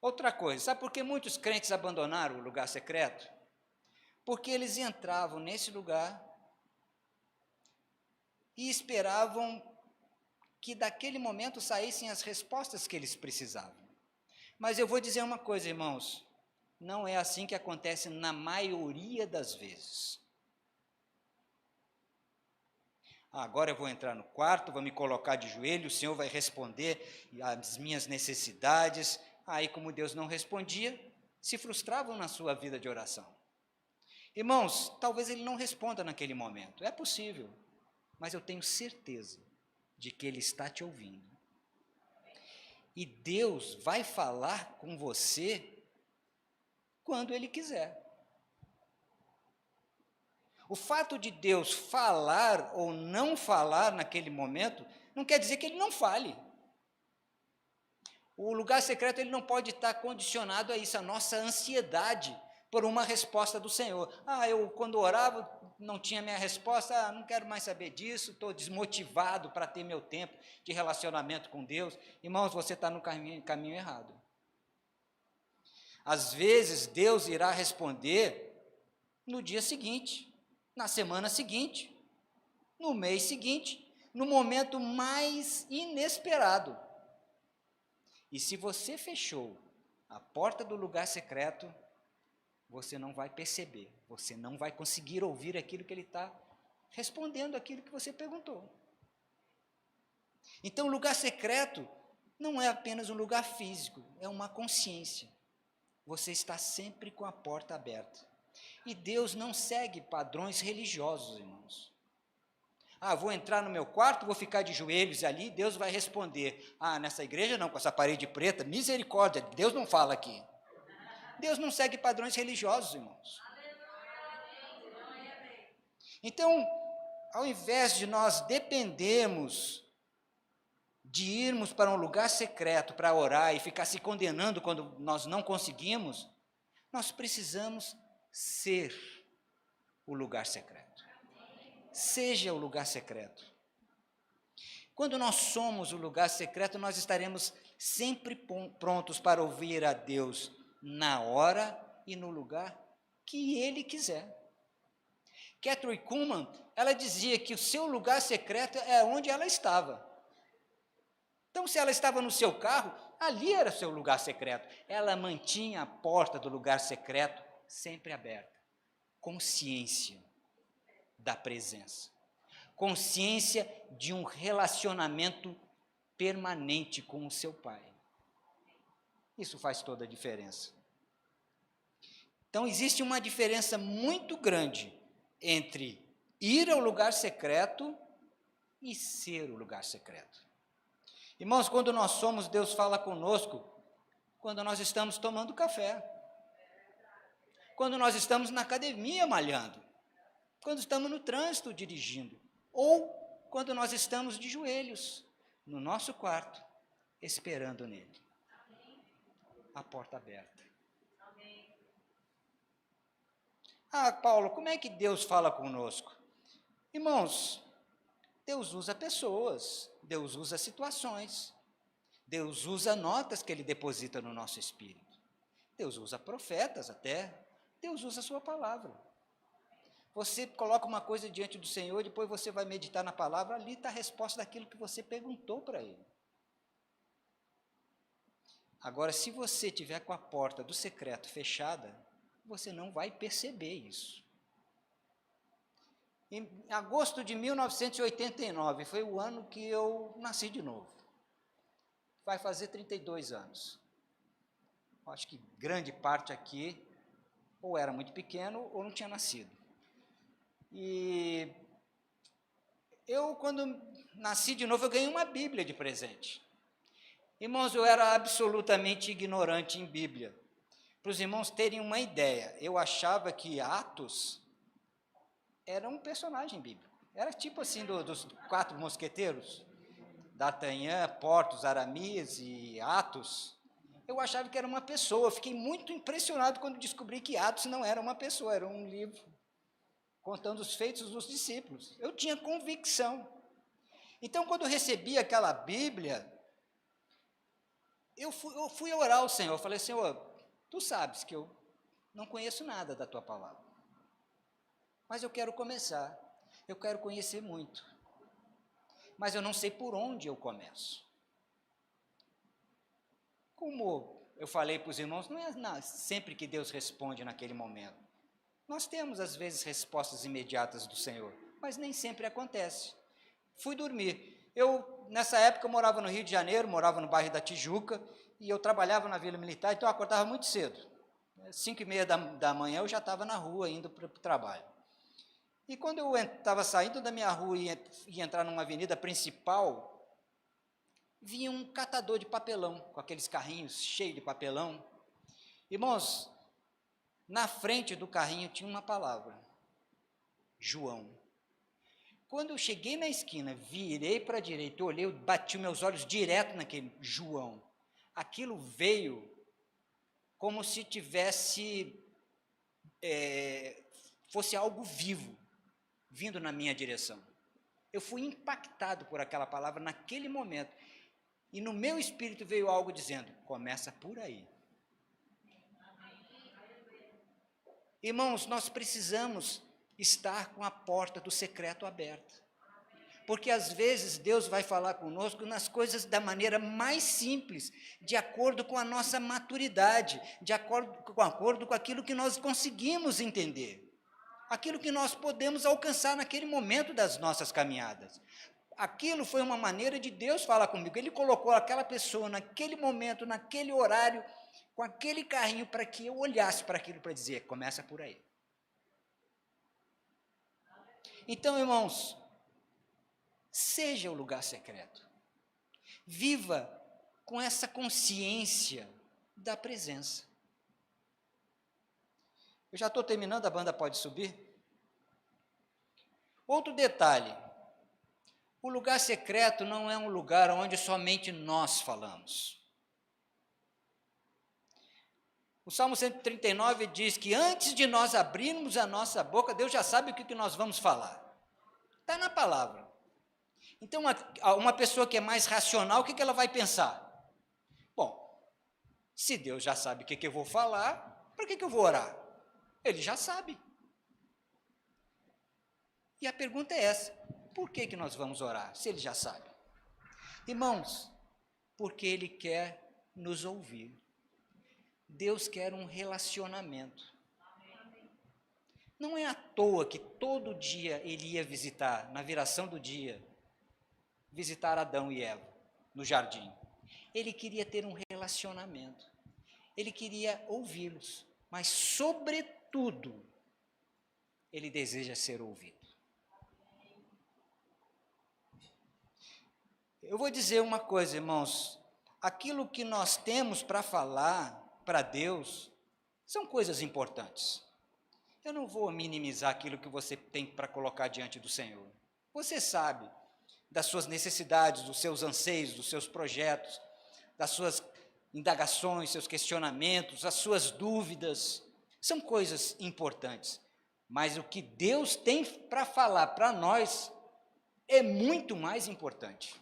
Outra coisa, sabe por que muitos crentes abandonaram o lugar secreto? Porque eles entravam nesse lugar e esperavam que daquele momento saíssem as respostas que eles precisavam. Mas eu vou dizer uma coisa, irmãos, não é assim que acontece na maioria das vezes. Agora eu vou entrar no quarto, vou me colocar de joelho, o Senhor vai responder às minhas necessidades. Aí, como Deus não respondia, se frustravam na sua vida de oração. Irmãos, talvez Ele não responda naquele momento, é possível, mas eu tenho certeza de que Ele está te ouvindo. E Deus vai falar com você quando Ele quiser. O fato de Deus falar ou não falar naquele momento, não quer dizer que Ele não fale. O lugar secreto ele não pode estar condicionado a isso, a nossa ansiedade por uma resposta do Senhor. Eu quando orava não tinha minha resposta, não quero mais saber disso, estou desmotivado para ter meu tempo de relacionamento com Deus. Irmãos, você está no caminho errado. Às vezes Deus irá responder no dia seguinte, na semana seguinte, no mês seguinte, no momento mais inesperado. E se você fechou a porta do lugar secreto, você não vai perceber, você não vai conseguir ouvir aquilo que Ele está respondendo, aquilo que você perguntou. Então, o lugar secreto não é apenas um lugar físico, é uma consciência. Você está sempre com a porta aberta. E Deus não segue padrões religiosos, irmãos. Vou entrar no meu quarto, vou ficar de joelhos ali, Deus vai responder. Nessa igreja não, com essa parede preta, misericórdia, Deus não fala aqui. Deus não segue padrões religiosos, irmãos. Então, ao invés de nós dependermos de irmos para um lugar secreto para orar e ficar se condenando quando nós não conseguimos, nós precisamos ser o lugar secreto. Seja o lugar secreto. Quando nós somos o lugar secreto, nós estaremos sempre prontos para ouvir a Deus na hora e no lugar que Ele quiser. Catherine Kuhlman, ela dizia que o seu lugar secreto é onde ela estava. Então, se ela estava no seu carro, ali era o seu lugar secreto. Ela mantinha a porta do lugar secreto sempre aberta. Consciência da presença. Consciência de um relacionamento permanente com o seu Pai. Isso faz toda a diferença. Então, existe uma diferença muito grande entre ir ao lugar secreto e ser o lugar secreto. Irmãos, quando nós somos, Deus fala conosco quando nós estamos tomando café, quando nós estamos na academia malhando, quando estamos no trânsito dirigindo, ou quando nós estamos de joelhos no nosso quarto, esperando nele. A porta aberta. Paulo, como é que Deus fala conosco? Irmãos, Deus usa pessoas, Deus usa situações, Deus usa notas que Ele deposita no nosso espírito, Deus usa profetas até, Deus usa a sua palavra. Você coloca uma coisa diante do Senhor, depois você vai meditar na palavra, ali está a resposta daquilo que você perguntou para Ele. Agora, se você tiver com a porta do secreto fechada, você não vai perceber isso. Em agosto de 1989, foi o ano que eu nasci de novo. Vai fazer 32 anos. Acho que grande parte aqui, ou era muito pequeno, ou não tinha nascido. E eu, quando nasci de novo, eu ganhei uma Bíblia de presente. Irmãos, eu era absolutamente ignorante em Bíblia. Para os irmãos terem uma ideia, eu achava que Atos era um personagem bíblico. Era tipo assim dos 4 mosqueteiros, D'Artagnan, Portos, Aramis e Athos. Eu achava que era uma pessoa. Eu fiquei muito impressionado quando descobri que Atos não era uma pessoa, era um livro contando os feitos dos discípulos. Eu tinha convicção. Então, quando eu recebi aquela Bíblia, eu fui orar ao Senhor. Eu falei, Senhor, Tu sabes que eu não conheço nada da Tua palavra, mas eu quero começar, eu quero conhecer muito, mas eu não sei por onde eu começo. Como eu falei para os irmãos, não é sempre que Deus responde naquele momento. Nós temos, às vezes, respostas imediatas do Senhor, mas nem sempre acontece. Fui dormir. Eu, nessa época, eu morava no Rio de Janeiro, morava no bairro da Tijuca, e eu trabalhava na Vila Militar, então eu acordava muito cedo. 5h30 da manhã eu já estava na rua, indo para o trabalho. E quando eu estava saindo da minha rua e ia entrar numa avenida principal, vinha um catador de papelão, com aqueles carrinhos cheios de papelão. Irmãos, Na frente do carrinho tinha uma palavra: João. Quando eu cheguei na esquina, virei para a direita, olhei, eu bati meus olhos direto naquele João. Aquilo veio como se fosse algo vivo, vindo na minha direção. Eu fui impactado por aquela palavra naquele momento. E no meu espírito veio algo dizendo: começa por aí. Irmãos, nós precisamos estar com a porta do secreto aberta. Porque às vezes Deus vai falar conosco nas coisas da maneira mais simples, de acordo com a nossa maturidade, de acordo com aquilo que nós conseguimos entender, aquilo que nós podemos alcançar naquele momento das nossas caminhadas. Aquilo foi uma maneira de Deus falar comigo. Ele colocou aquela pessoa naquele momento, naquele horário, com aquele carrinho, para que eu olhasse para aquilo, para dizer: começa por aí. Então, irmãos, seja o lugar secreto. Viva com essa consciência da presença. Eu já estou terminando, a banda pode subir. Outro detalhe: o lugar secreto não é um lugar onde somente nós falamos. O Salmo 139 diz que antes de nós abrirmos a nossa boca, Deus já sabe o que nós vamos falar. Está na palavra. Então, uma pessoa que é mais racional, o que ela vai pensar? Bom, se Deus já sabe o que eu vou falar, para que eu vou orar? Ele já sabe. E a pergunta é essa: por que nós vamos orar, se Ele já sabe? Irmãos, porque Ele quer nos ouvir. Deus quer um relacionamento. Não é à toa que todo dia Ele ia visitar, na viração do dia, visitar Adão e Eva no jardim. Ele queria ter um relacionamento. Ele queria ouvi-los, mas sobretudo, Ele deseja ser ouvido. Eu vou dizer uma coisa, irmãos: aquilo que nós temos para falar para Deus são coisas importantes. Eu não vou minimizar aquilo que você tem para colocar diante do Senhor. Você sabe das suas necessidades, dos seus anseios, dos seus projetos, das suas indagações, seus questionamentos, as suas dúvidas. São coisas importantes. Mas o que Deus tem para falar para nós é muito mais importante.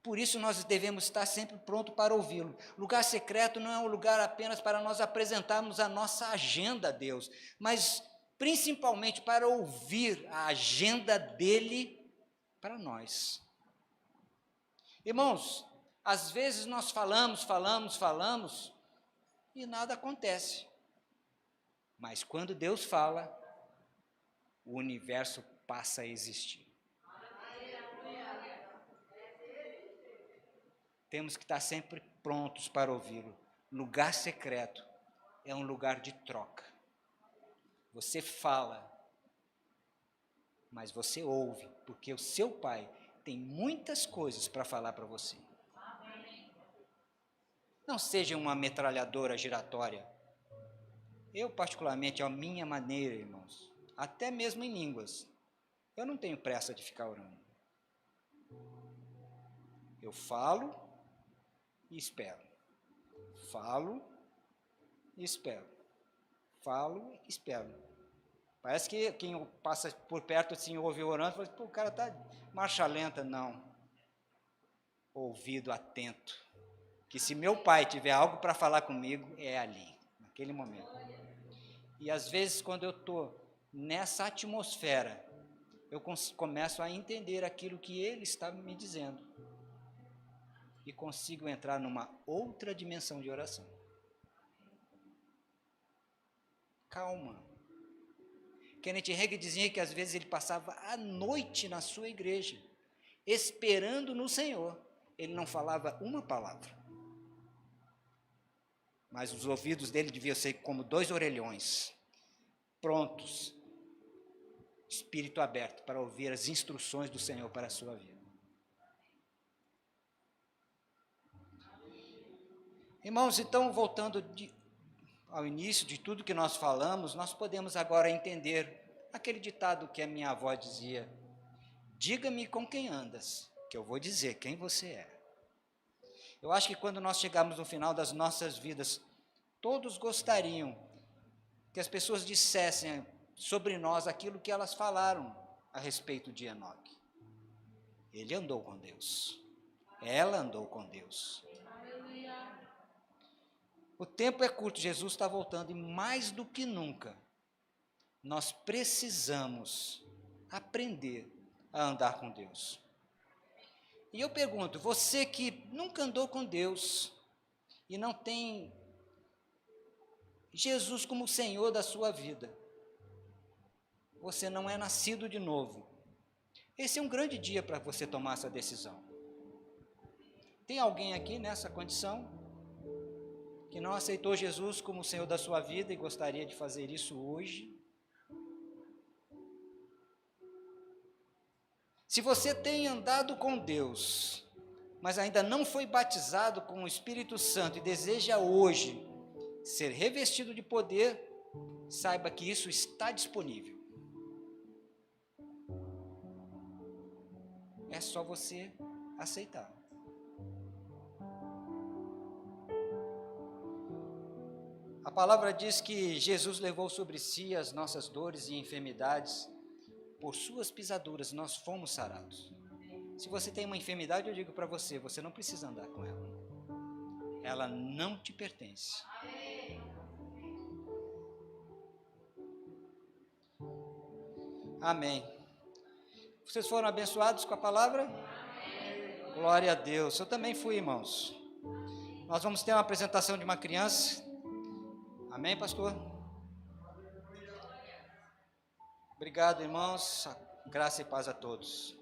Por isso nós devemos estar sempre prontos para ouvi-lo. Lugar secreto não é um lugar apenas para nós apresentarmos a nossa agenda a Deus, mas principalmente para ouvir a agenda dele para nós. Irmãos, às vezes nós falamos e nada acontece. Mas quando Deus fala, o universo passa a existir. Temos que estar sempre prontos para ouvi-lo. Lugar secreto é um lugar de troca. Você fala, mas você ouve, porque o seu Pai tem muitas coisas para falar para você. Não seja uma metralhadora giratória. Eu, particularmente, a minha maneira, irmãos, até mesmo em línguas, eu não tenho pressa de ficar orando. Eu falo e espero. Falo e espero. Falo e espero. Parece que quem passa por perto assim, ouve orando, fala: pô, o cara está marcha lenta. Não. Ouvido atento. Que se meu Pai tiver algo para falar comigo, é ali, naquele momento. E às vezes, quando eu estou nessa atmosfera, eu começo a entender aquilo que Ele está me dizendo. E consigo entrar numa outra dimensão de oração. Calma. Kenneth Hagin dizia que às vezes ele passava a noite na sua igreja, esperando no Senhor. Ele não falava uma palavra. Mas os ouvidos dele deviam ser como 2 orelhões, prontos, espírito aberto para ouvir as instruções do Senhor para a sua vida. Irmãos, então, voltando ao início de tudo que nós falamos, nós podemos agora entender aquele ditado que a minha avó dizia: diga-me com quem andas, que eu vou dizer quem você é. Eu acho que quando nós chegarmos no final das nossas vidas, todos gostariam que as pessoas dissessem sobre nós aquilo que elas falaram a respeito de Enoque. Ele andou com Deus. Ela andou com Deus. O tempo é curto, Jesus está voltando, e mais do que nunca, nós precisamos aprender a andar com Deus. E eu pergunto, você que nunca andou com Deus e não tem Jesus como Senhor da sua vida, você não é nascido de novo. Esse é um grande dia para você tomar essa decisão. Tem alguém aqui nessa condição que não aceitou Jesus como Senhor da sua vida e gostaria de fazer isso hoje? Se você tem andado com Deus, mas ainda não foi batizado com o Espírito Santo e deseja hoje ser revestido de poder, saiba que isso está disponível. É só você aceitar. A palavra diz que Jesus levou sobre si as nossas dores e enfermidades, por suas pisaduras nós fomos sarados. Se você tem uma enfermidade, eu digo para você, você não precisa andar com ela. Ela não te pertence. Amém. Vocês foram abençoados com a palavra? Amém. Glória a Deus. Eu também fui, irmãos. Nós vamos ter uma apresentação de uma criança. Amém, pastor? Obrigado, irmãos. Graça e paz a todos.